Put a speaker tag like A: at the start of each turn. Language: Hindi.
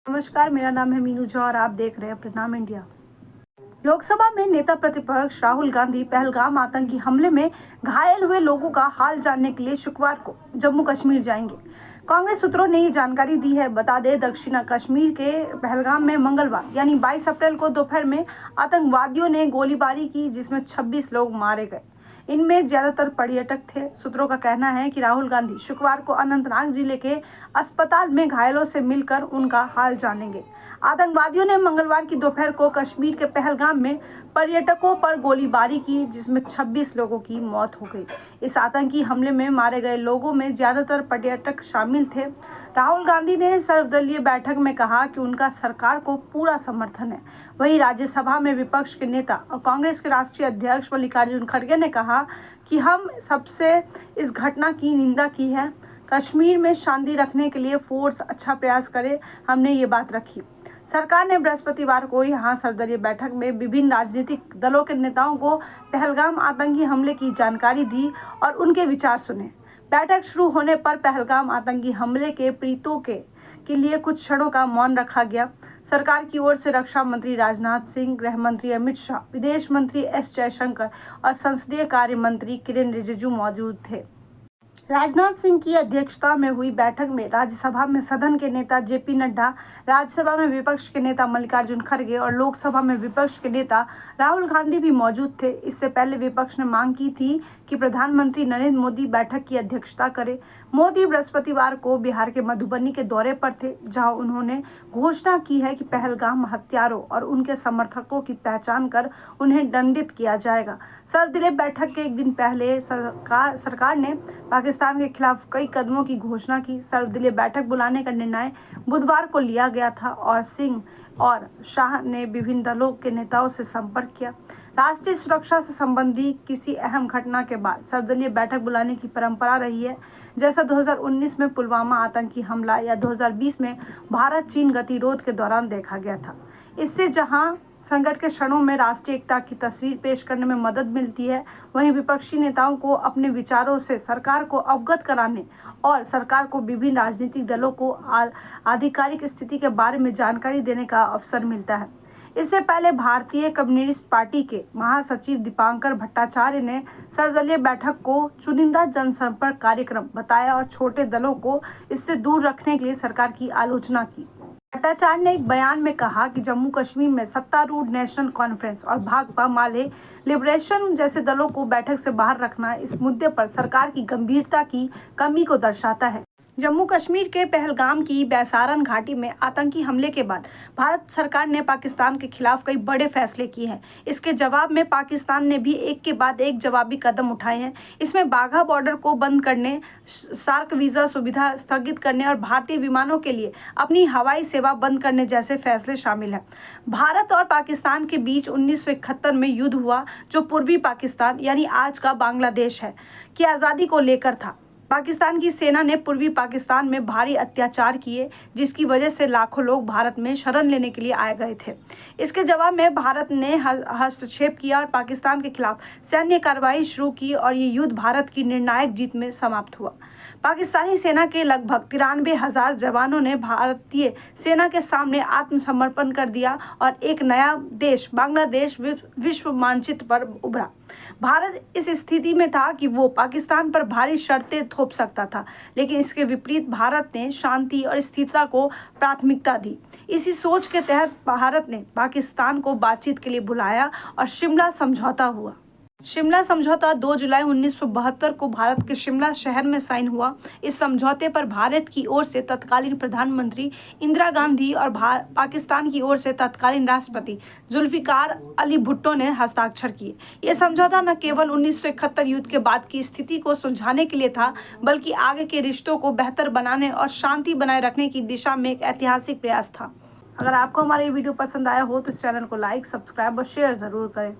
A: नमस्कार, मेरा नाम है मीनू झा और आप देख रहे हैं परिणाम इंडिया। लोकसभा में नेता प्रतिपक्ष राहुल गांधी पहलगाम आतंकी हमले में घायल हुए लोगों का हाल जानने के लिए शुक्रवार को जम्मू कश्मीर जाएंगे। कांग्रेस सूत्रों ने ये जानकारी दी है। बता दें, दक्षिण कश्मीर के पहलगाम में मंगलवार यानी 22 अप्रैल को दोपहर में आतंकवादियों ने गोलीबारी की, जिसमें 26 लोग मारे गए। इनमें ज्यादातर पर्यटक थे। सूत्रों का कहना है कि राहुल गांधी शुक्रवार को अनंतनाग जिले के अस्पताल में घायलों से मिलकर उनका हाल जानेंगे। आतंकवादियों ने मंगलवार की दोपहर को कश्मीर के पहलगाम में पर्यटकों पर गोलीबारी की, जिसमें 26 लोगों की मौत हो गई। इस आतंकी हमले में मारे गए लोगों में ज्यादातर पर्यटक शामिल थे। राहुल गांधी ने सर्वदलीय बैठक में कहा कि उनका सरकार को पूरा समर्थन है। वहीं राज्यसभा में विपक्ष के नेता और कांग्रेस के राष्ट्रीय अध्यक्ष मल्लिकार्जुन खड़गे ने कहा कि हम सबसे इस घटना की निंदा की है। कश्मीर में शांति रखने के लिए फोर्स अच्छा प्रयास करे, हमने ये बात रखी। सरकार ने बृहस्पतिवार को यहां सर्वदलीय बैठक में विभिन्न राजनीतिक दलों के नेताओं को पहलगाम आतंकी हमले की जानकारी दी और उनके विचार सुने। बैठक शुरू होने पर पहलगाम आतंकी हमले के पीड़ितों के लिए कुछ क्षणों का मौन रखा गया। सरकार की ओर से रक्षा मंत्री राजनाथ सिंह, गृह मंत्री अमित शाह, विदेश मंत्री एस जयशंकर और संसदीय कार्य मंत्री किरेन रिजिजू मौजूद थे। राजनाथ सिंह की अध्यक्षता में हुई बैठक में राज्यसभा में सदन के नेता जेपी नड्डा, राज्यसभा में विपक्ष के नेता मल्लिकार्जुन खड़गे और लोकसभा में विपक्ष के नेता राहुल गांधी भी मौजूद थे। इससे पहले विपक्ष ने मांग की थी कि प्रधानमंत्री नरेंद्र मोदी बैठक की अध्यक्षता करें। मोदी बृहस्पतिवार को बिहार के मधुबनी के दौरे पर थे, जहां उन्होंने घोषणा की है कि पहलगाम हत्यारों और उनके समर्थकों की पहचान कर उन्हें दंडित किया जाएगा। सर्वदलीय बैठक के एक दिन पहले सरकार ने पाकिस्तान के खिलाफ कई कदमों की घोषणा की। सर्वदलीय बैठक बुलाने का निर्णय बुधवार को लिया गया था और सिंह और शाह ने विभिन्न दलों के नेताओं से संपर्क किया। राष्ट्रीय सुरक्षा से संबंधी किसी अहम घटना के बाद सर्वदलीय बैठक बुलाने की परंपरा रही है, जैसा 2019 में पुलवामा आतंकी हमला या 2020 में भारत चीन गतिरोध के दौरान देखा गया था। इससे जहां संकट के क्षणों में राष्ट्रीय एकता की तस्वीर पेश करने में मदद मिलती है, वहीं विपक्षी नेताओं को अपने विचारों से सरकार को अवगत कराने और सरकार को विभिन्न राजनीतिक दलों को आधिकारिक स्थिति के बारे में जानकारी देने का अवसर मिलता है। इससे पहले भारतीय कम्युनिस्ट पार्टी के महासचिव दीपांकर भट्टाचार्य ने सर्वदलीय बैठक को चुनिंदा जनसंपर्क कार्यक्रम बताया और छोटे दलों को इससे दूर रखने के लिए सरकार की आलोचना की। भट्टाचार्य ने एक बयान में कहा कि जम्मू कश्मीर में सत्तारूढ़ नेशनल कॉन्फ्रेंस और भाकपा माले लिबरेशन जैसे दलों को बैठक से बाहर रखना इस मुद्दे पर सरकार की गंभीरता की कमी को दर्शाता है। जम्मू कश्मीर के पहलगाम की बैसारन घाटी में आतंकी हमले के बाद भारत सरकार ने पाकिस्तान के खिलाफ कई बड़े फैसले किए हैं। इसके जवाब में पाकिस्तान ने भी एक के बाद एक जवाबी कदम उठाए हैं। इसमें बाघा बॉर्डर को बंद करने, सार्क वीजा सुविधा स्थगित करने और भारतीय विमानों के लिए अपनी हवाई सेवा बंद करने जैसे फैसले शामिल हैं। भारत और पाकिस्तान के बीच 1971 में युद्ध हुआ, जो पूर्वी पाकिस्तान यानी आज का बांग्लादेश है की आज़ादी को लेकर था। पाकिस्तान की सेना ने पूर्वी पाकिस्तान में भारी अत्याचार किए, जिसकी वजह से लाखों लोग भारत में शरण लेने के लिए आए गए थे। इसके जवाब में भारत ने हस्तक्षेप किया और पाकिस्तान के खिलाफ सैन्य कार्रवाई शुरू की और ये युद्ध भारत की निर्णायक जीत में समाप्त हुआ। पाकिस्तानी सेना के लगभग 93,000 जवानों ने भारतीय सेना के सामने आत्मसमर्पण कर दिया और एक नया देश बांग्लादेश विश्व मानचित्र पर उभरा। भारत इस स्थिति में था कि वो पाकिस्तान पर भारी शर्तें थोप सकता था, लेकिन इसके विपरीत भारत ने शांति और स्थिरता को प्राथमिकता दी। इसी सोच के तहत भारत ने पाकिस्तान को बातचीत के लिए बुलाया और शिमला समझौता हुआ। शिमला समझौता 2 जुलाई 1972 को भारत के शिमला शहर में साइन हुआ। इस समझौते पर भारत की ओर से तत्कालीन प्रधानमंत्री इंदिरा गांधी और पाकिस्तान की ओर से तत्कालीन राष्ट्रपति जुल्फिकार अली भुट्टो ने हस्ताक्षर किए। यह समझौता न केवल 1971 युद्ध के बाद की स्थिति को सुलझाने के लिए था, बल्कि आगे के रिश्तों को बेहतर बनाने और शांति बनाए रखने की दिशा में एक ऐतिहासिक प्रयास था। अगर आपको हमारा ये वीडियो पसंद आया हो तो इस चैनल को लाइक, सब्सक्राइब और शेयर जरूर करें।